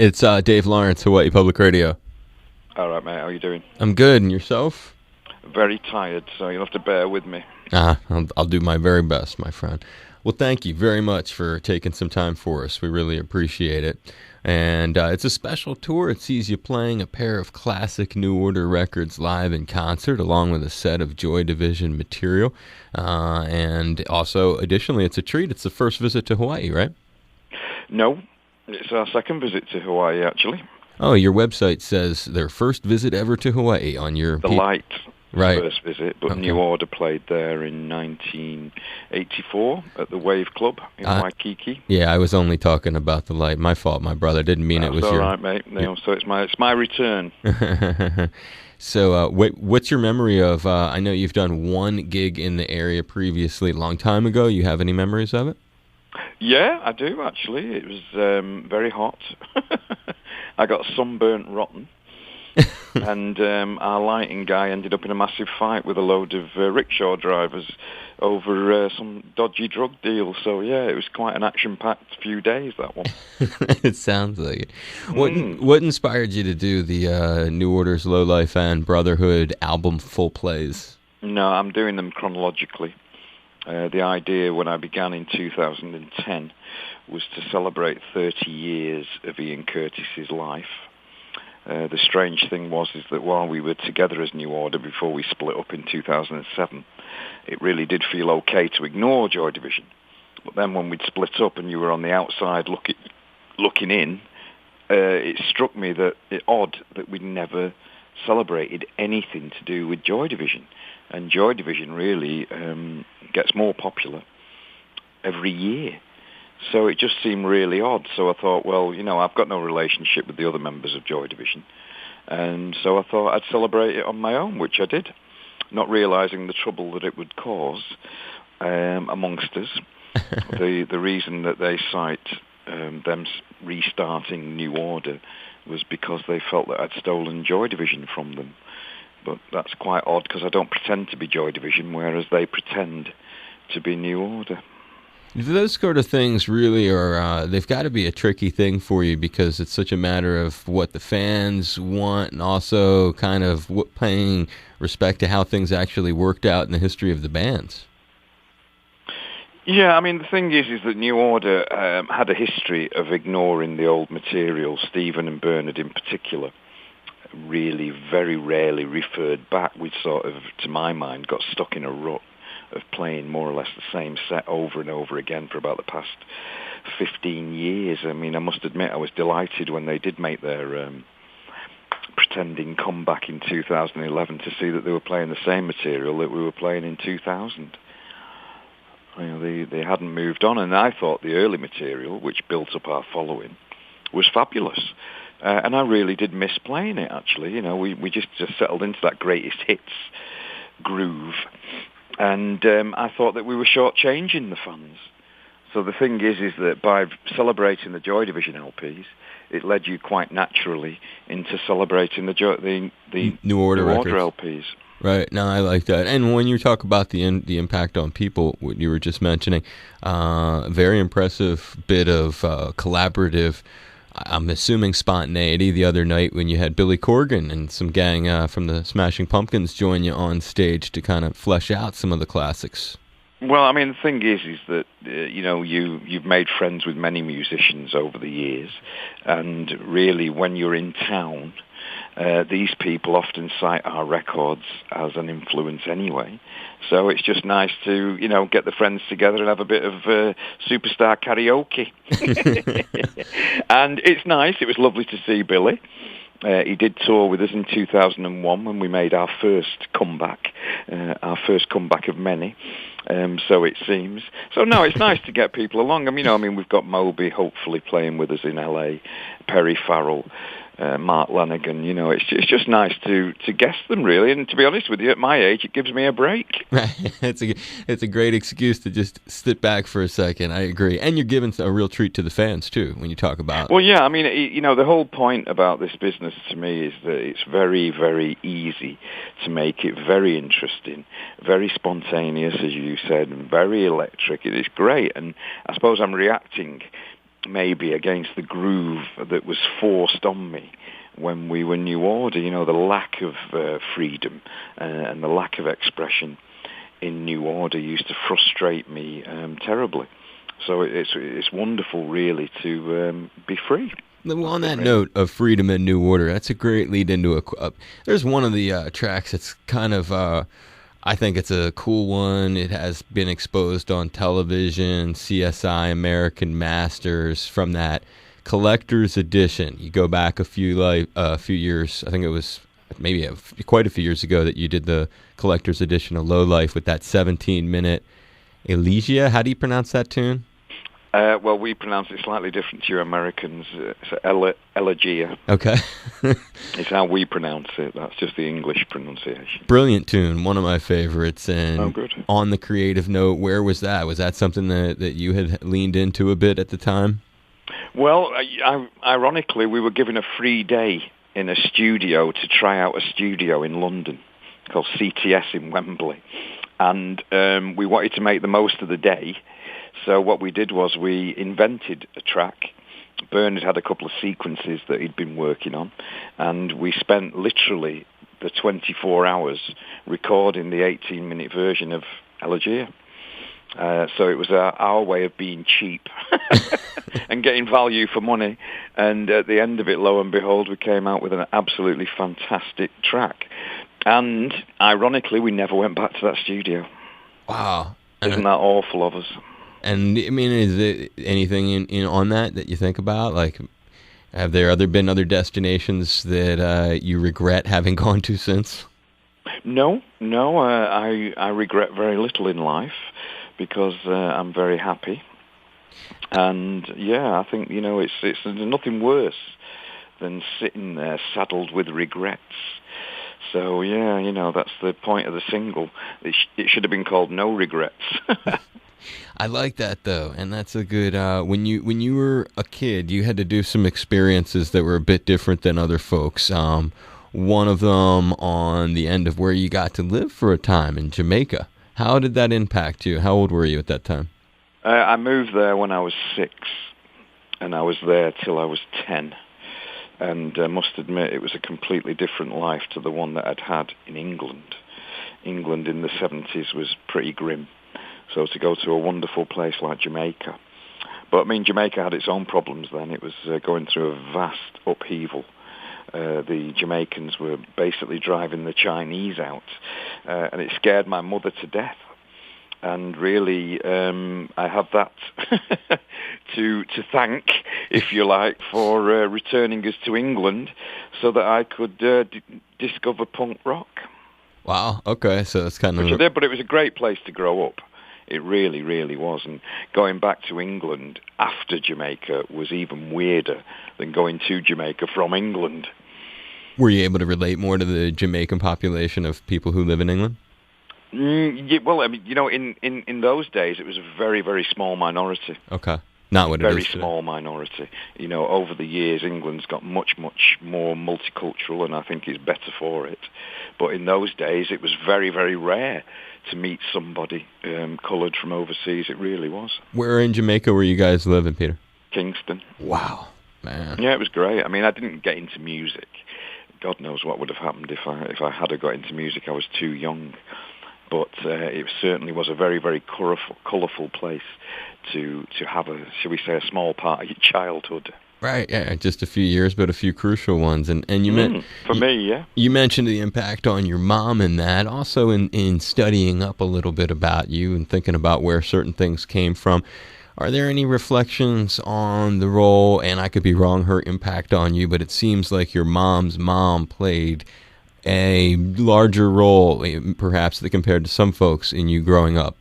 It's Dave Lawrence, Hawaii Public Radio. All right, mate. How are you doing? I'm good, and yourself? Very tired, so you'll have to bear with me. I'll do my very best, my friend. Well, thank you very much for taking some time for us. We really appreciate it. And it's a special tour. It sees you playing a pair of classic New Order records live in concert, along with a set of Joy Division material. And also, additionally, it's a treat. It's the first visit to Hawaii, right? No, it's our second visit to Hawaii, actually. Oh, your website says their first visit ever to Hawaii on your... The Light. Right. First visit, but Okay. New Order played there in 1984 at the Wave Club in Waikiki. Yeah, I was only talking about the Light. My fault, my brother. Didn't mean it was all your... right, mate. No, so it's my return. So, what's your memory of... I know you've done one gig in the area previously, a long time ago. You have any memories of it? Yeah, I do, actually. It was very hot. I got sunburnt rotten. And our lighting guy ended up in a massive fight with a load of rickshaw drivers over some dodgy drug deal. So, yeah, it was quite an action-packed few days, that one. It sounds like it. What inspired you to do the New Order's Low Life and Brotherhood album full plays? No, I'm doing them chronologically. The idea when I began in 2010 was to celebrate 30 years of Ian Curtis's life. The strange thing is that while we were together as New Order before we split up in 2007, it really did feel okay to ignore Joy Division. But then when we'd split up and you were on the outside looking in, it struck me that it's odd that we'd never celebrated anything to do with Joy Division. And Joy Division really gets more popular every year. So it just seemed really odd. So I thought, well, I've got no relationship with the other members of Joy Division. And so I thought I'd celebrate it on my own, which I did, not realizing the trouble that it would cause amongst us. The reason that they cite them restarting New Order was because they felt that I'd stolen Joy Division from them. But that's quite odd because I don't pretend to be Joy Division, whereas they pretend to be New Order. Those sort of things really are, they've got to be a tricky thing for you because it's such a matter of what the fans want and also kind of paying respect to how things actually worked out in the history of the bands. Yeah, I mean, the thing is that New Order had a history of ignoring the old material. Stephen and Bernard in particular really very rarely referred back. We sort of, to my mind, got stuck in a rut of playing more or less the same set over and over again for about the past 15 years. I mean, I must admit I was delighted when they did make their pretending comeback in 2011 to see that they were playing the same material that we were playing in 2000. They hadn't moved on, and I thought the early material, which built up our following, was fabulous. And I really did miss playing it, actually. We just settled into that greatest hits groove. And I thought that we were shortchanging the fans. So the thing is that by celebrating the Joy Division LPs, it led you quite naturally into celebrating the New Order LPs. Right. No, I like that. And when you talk about the impact on people, what you were just mentioning, very impressive bit of collaborative, I'm assuming spontaneity the other night when you had Billy Corgan and some gang from the Smashing Pumpkins join you on stage to kind of flesh out some of the classics. Well, I mean, the thing is that, you've made friends with many musicians over the years, and really when you're in town, these people often cite our records as an influence anyway. So it's just nice to, get the friends together and have a bit of superstar karaoke. And it's nice. It was lovely to see Billy. He did tour with us in 2001 when we made our first comeback of many. So it seems. So no, it's nice to get people along. We've got Moby hopefully playing with us in LA, Perry Farrell, Mark Lanigan. It's just nice to guest them, really. And to be honest with you, at my age, it gives me a break. It's a great excuse to just sit back for a second. I agree. And you're giving a real treat to the fans, too, when you talk about... Well, yeah, the whole point about this business to me is that it's very, very easy to make it very interesting, very spontaneous, as you said, and very electric. It is great. And I suppose I'm reacting maybe against the groove that was forced on me when we were New Order. The lack of freedom and the lack of expression in New Order used to frustrate me terribly. So it's wonderful, really, to be free. Well, on that note of freedom and New Order, that's a great lead into there's one of the tracks that's kind of, I think it's a cool one. It has been exposed on television, CSI, American Masters, from that collector's edition. You go back a few years, I think it was maybe quite a few years ago that you did the collector's edition of Low Life with that 17-minute Elegia. How do you pronounce that tune? Well, we pronounce it slightly different to you Americans. It's Elegia. Okay. It's how we pronounce it. That's just the English pronunciation. Brilliant tune, one of my favorites. And good. On the creative note, where was that? Was that something that you had leaned into a bit at the time? Well, ironically, we were given a free day in a studio to try out a studio in London called CTS in Wembley. And we wanted to make the most of the day. So what we did was we invented a track. Bernard had a couple of sequences that he'd been working on, and we spent literally the 24 hours recording the 18-minute version of Elegia. So it was our way of being cheap and getting value for money. And at the end of it, lo and behold, we came out with an absolutely fantastic track. And ironically, we never went back to that studio. Wow. Isn't that awful of us? And I mean, is there anything in on that you think about? Like, have there been other destinations that you regret having gone to since? No. I regret very little in life because I'm very happy. And yeah, I think it's nothing worse than sitting there saddled with regrets. So yeah, that's the point of the single. It should have been called No Regrets. I like that though, and that's a good. When you were a kid, you had to do some experiences that were a bit different than other folks. One of them on the end of where you got to live for a time in Jamaica. How did that impact you? How old were you at that time? I moved there when I was 6, and I was there till I was 10. And I must admit, it was a completely different life to the one that I'd had in England. England in the 70s was pretty grim. So to go to a wonderful place like Jamaica. But I mean, Jamaica had its own problems then. It was going through a vast upheaval. The Jamaicans were basically driving the Chinese out. And it scared my mother to death. And really, I have that to thank, if you like, for returning us to England so that I could discover punk rock. Wow, okay, so it's kind of... Which I did, but it was a great place to grow up. It really, really was. And going back to England after Jamaica was even weirder than going to Jamaica from England. Were you able to relate more to the Jamaican population of people who live in England? Yeah, well, I mean, in those days, it was a very, very small minority. Okay. Not what it is Very today. small minority. Over the years, England's got much, much more multicultural, and I think it's better for it. But in those days, it was very, very rare to meet somebody coloured from overseas. It really was. Where in Jamaica were you guys living, Peter? Kingston. Wow, man. Yeah, it was great. I mean, I didn't get into music. God knows what would have happened if I had got into music. I was too young. But it certainly was a very, very colourful place to have shall we say, a small part of your childhood. Right, yeah, just a few years, but a few crucial ones. And you meant for me, yeah. You mentioned the impact on your mom and that. Also, in studying up a little bit about you and thinking about where certain things came from, are there any reflections on the role, and I could be wrong, her impact on you, but it seems like your mom's mom played a larger role, perhaps, compared to some folks in you growing up?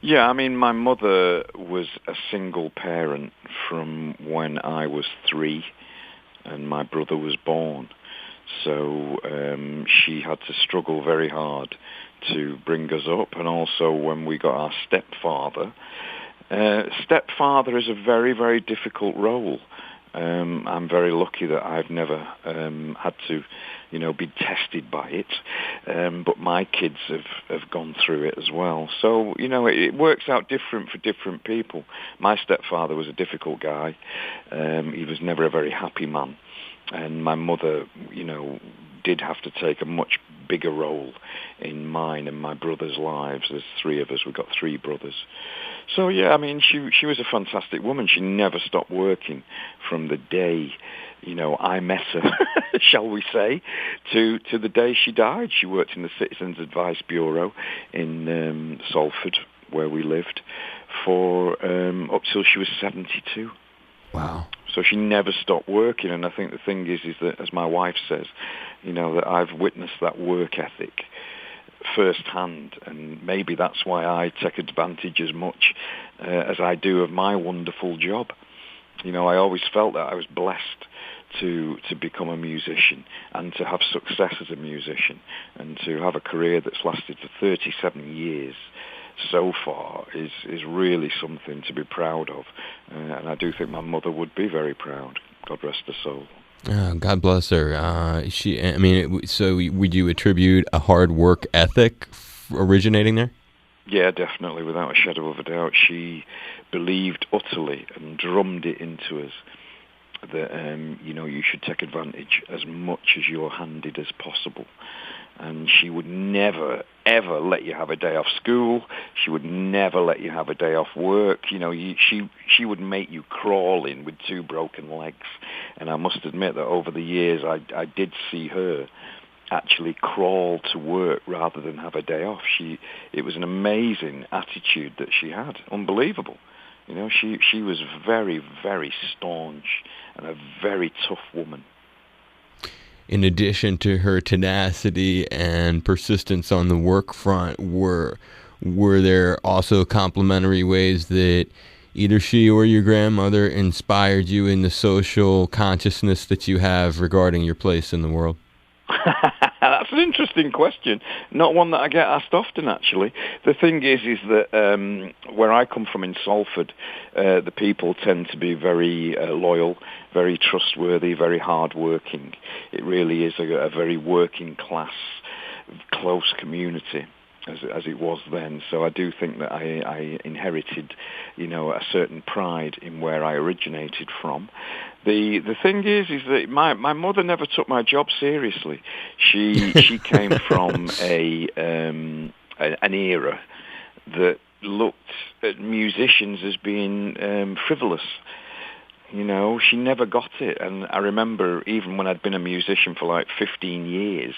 Yeah, I mean, my mother was a single parent from when I was 3 and my brother was born. So she had to struggle very hard to bring us up. And also when we got our stepfather. Stepfather is a very, very difficult role. I'm very lucky that I've never had to, be tested by it. But my kids have gone through it as well. So, it works out different for different people. My stepfather was a difficult guy. He was never a very happy man. And my mother, did have to take a much bigger role in mine and my brother's lives. There's three of us. We've got three brothers. So, yeah, she was a fantastic woman. She never stopped working from the day, I met her, shall we say, to the day she died. She worked in the Citizens Advice Bureau in Salford, where we lived, for up till she was 72. Wow. So she never stopped working, and I think the thing is that, as my wife says, that I've witnessed that work ethic firsthand, and maybe that's why I take advantage as much as I do of my wonderful job. I always felt that I was blessed to become a musician and to have success as a musician and to have a career that's lasted for 37 years so far is really something to be proud of. And I do think my mother would be very proud. God rest her soul. God bless her. So would you attribute a hard work ethic originating there? Yeah, definitely, without a shadow of a doubt. She believed utterly and drummed it into us that, you should take advantage as much as you're handed as possible. And she would never, ever let you have a day off school. She would never let you have a day off work. She would make you crawl in with two broken legs. And I must admit that over the years, I did see her actually crawl to work rather than have a day off. It was an amazing attitude that she had. Unbelievable. She was very, very staunch and a very tough woman. In addition to her tenacity and persistence on the work front, were there also complementary ways that either she or your grandmother inspired you in the social consciousness that you have regarding your place in the world? That's an interesting question. Not one that I get asked often, actually. The thing is that where I come from in Salford, the people tend to be very loyal, very trustworthy, very hard-working. It really is a very working-class, close community, as it was then. So I do think that I inherited, a certain pride in where I originated from. The thing is that my mother never took my job seriously. She came from an era that looked at musicians as being frivolous. She never got it. And I remember, even when I'd been a musician for like 15 years,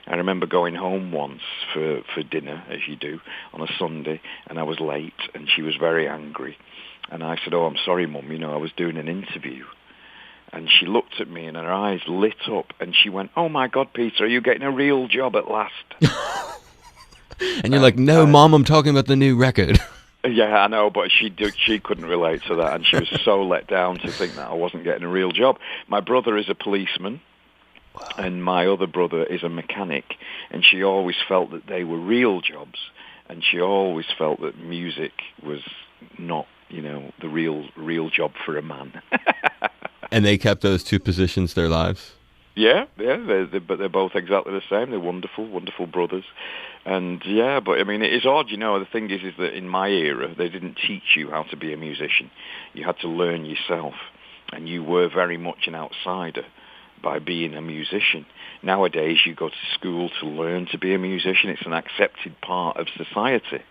I remember going home once for dinner, as you do, on a Sunday, and I was late, and she was very angry. And I said, "Oh, I'm sorry, Mum, I was doing an interview." And she looked at me, and her eyes lit up, and she went, "Oh, my God, Peter, are you getting a real job at last?" And you're like, "No, Mom, I'm talking about the new record." Yeah, I know, but she couldn't relate to that, and she was so let down to think that I wasn't getting a real job. My brother is a policeman, and my other brother is a mechanic, and she always felt that they were real jobs, and she always felt that music was not, the real job for a man. And they kept those two positions their lives? Yeah, but they're both exactly the same. They're wonderful, wonderful brothers. And yeah, but it is odd, the thing is that in my era, they didn't teach you how to be a musician. You had to learn yourself, and you were very much an outsider by being a musician. Nowadays, you go to school to learn to be a musician. It's an accepted part of society.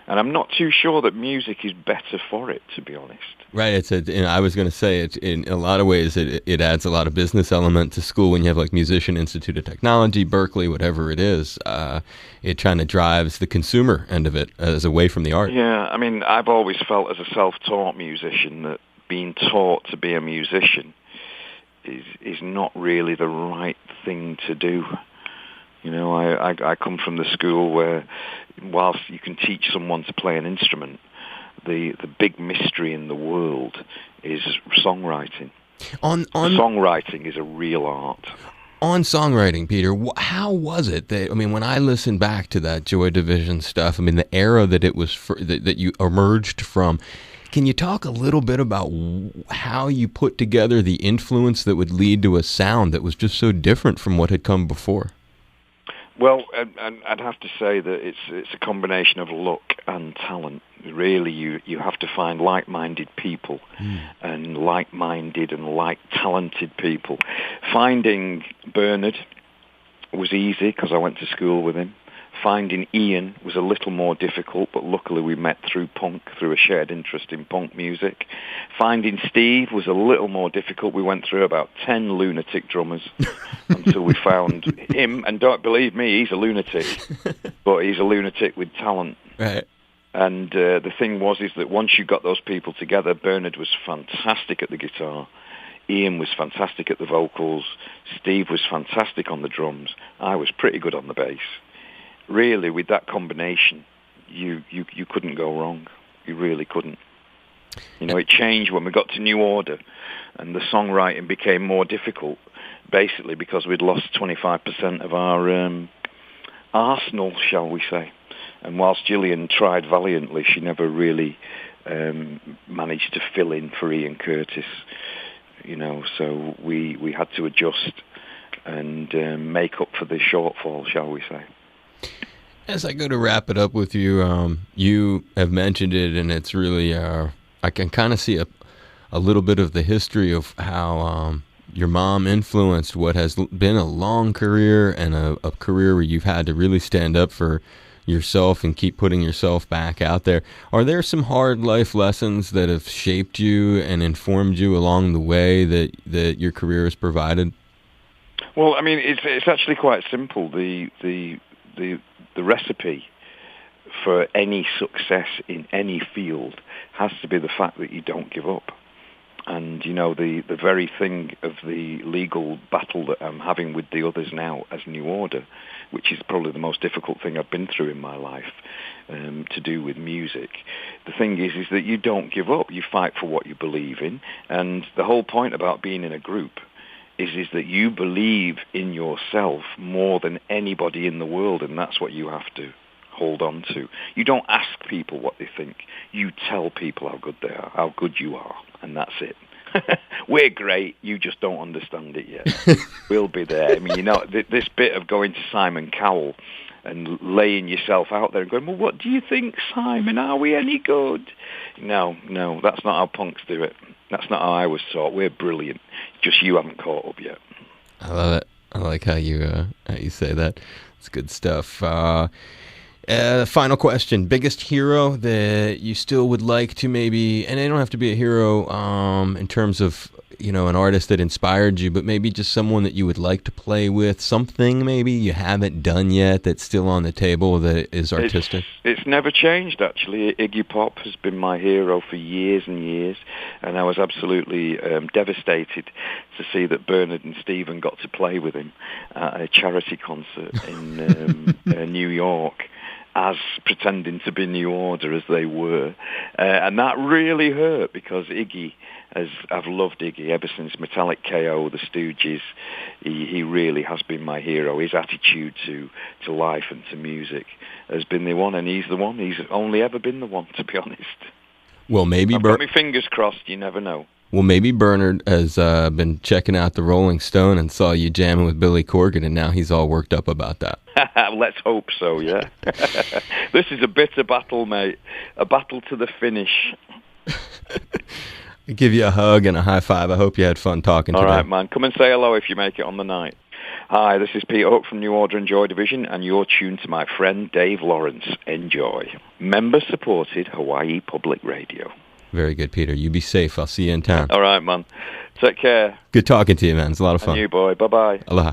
And I'm not too sure that music is better for it, to be honest. Right. I was going to say, in a lot of ways, it adds a lot of business element to school when you have like Musician Institute of Technology, Berkeley, whatever it is. It kind of drives the consumer end of it as away from the art. Yeah, I've always felt as a self-taught musician that being taught to be a musician is not really the right thing to do. I come from the school where, whilst you can teach someone to play an instrument, the big mystery in the world is songwriting. Songwriting is a real art. On songwriting, Peter, how was it that, when I listen back to that Joy Division stuff, the era that it was that you emerged from, Can you talk a little bit about how you put together the influence that would lead to a sound that was just so different from what had come before? Well, I'd have to say that it's a combination of luck and talent. Really, you have to find like-minded people and like-minded and like-talented people. Finding Bernard was easy because I went to school with him. Finding Ian was a little more difficult, but luckily we met through punk, through a shared interest in punk music. Finding Steve was a little more difficult. We went through about 10 lunatic drummers until we found him. And don't believe me, he's a lunatic, but he's a lunatic with talent. Right. And the thing is that once you got those people together, Bernard was fantastic at the guitar. Ian was fantastic at the vocals. Steve was fantastic on the drums. I was pretty good on the bass. Really, with that combination, you couldn't go wrong. You really couldn't. It changed when we got to New Order, and the songwriting became more difficult, basically because we'd lost 25% of our arsenal, shall we say. And whilst Gillian tried valiantly, she never really managed to fill in for Ian Curtis. So we had to adjust and make up for the shortfall, shall we say. As I go to wrap it up with you, you have mentioned it, and it's really, I can kind of see a little bit of the history of how your mom influenced what has been a long career and a career where you've had to really stand up for yourself and keep putting yourself back out there. Are there some hard life lessons that have shaped you and informed you along the way that your career has provided? Well, I mean, it's actually quite simple. The recipe for any success in any field has to be the fact that you don't give up. And, the very thing of the legal battle that I'm having with the others now as New Order, which is probably the most difficult thing I've been through in my life, to do with music. The thing is that you don't give up. You fight for what you believe in. And the whole point about being in a group is that you believe in yourself more than anybody in the world, and that's what you have to hold on to. You don't ask people what they think. You tell people how good they are, how good you are, and that's it. We're great, you just don't understand it yet. We'll be there. I mean, this bit of going to Simon Cowell and laying yourself out there and going, well, what do you think, Simon? Are we any good? No, that's not how punks do it. That's not how I was taught. We're brilliant. Just you haven't caught up yet. I love it. I like how you say that. It's good stuff. Final question. Biggest hero that you still would like to maybe, and they don't have to be a hero in terms of, an artist that inspired you, but maybe just someone that you would like to play with, something maybe you haven't done yet that's still on the table that is artistic? It's never changed, actually. Iggy Pop has been my hero for years and years, and I was absolutely devastated to see that Bernard and Stephen got to play with him at a charity concert in New York, as pretending to be New Order as they were. And that really hurt because Iggy, I've loved Iggy ever since Metallic KO, The Stooges. He really has been my hero. His attitude to life and to music has been the one, and he's the one. He's only ever been the one, to be honest. Well, maybe I've got my fingers crossed, you never know. Well, maybe Bernard has been checking out the Rolling Stone and saw you jamming with Billy Corgan, and now he's all worked up about that. Let's hope so, yeah. This is a bitter battle, mate. A battle to the finish. I give you a hug and a high five. I hope you had fun talking today. All right, man. Come and say hello if you make it on the night. Hi, this is Peter Hook from New Order and Joy Division, and you're tuned to my friend Dave Lawrence. Enjoy. Member-supported Hawaii Public Radio. Very good, Peter. You be safe. I'll see you in town. All right, man. Take care. Good talking to you, man. It's a lot of fun. And you, boy. Bye-bye. Aloha.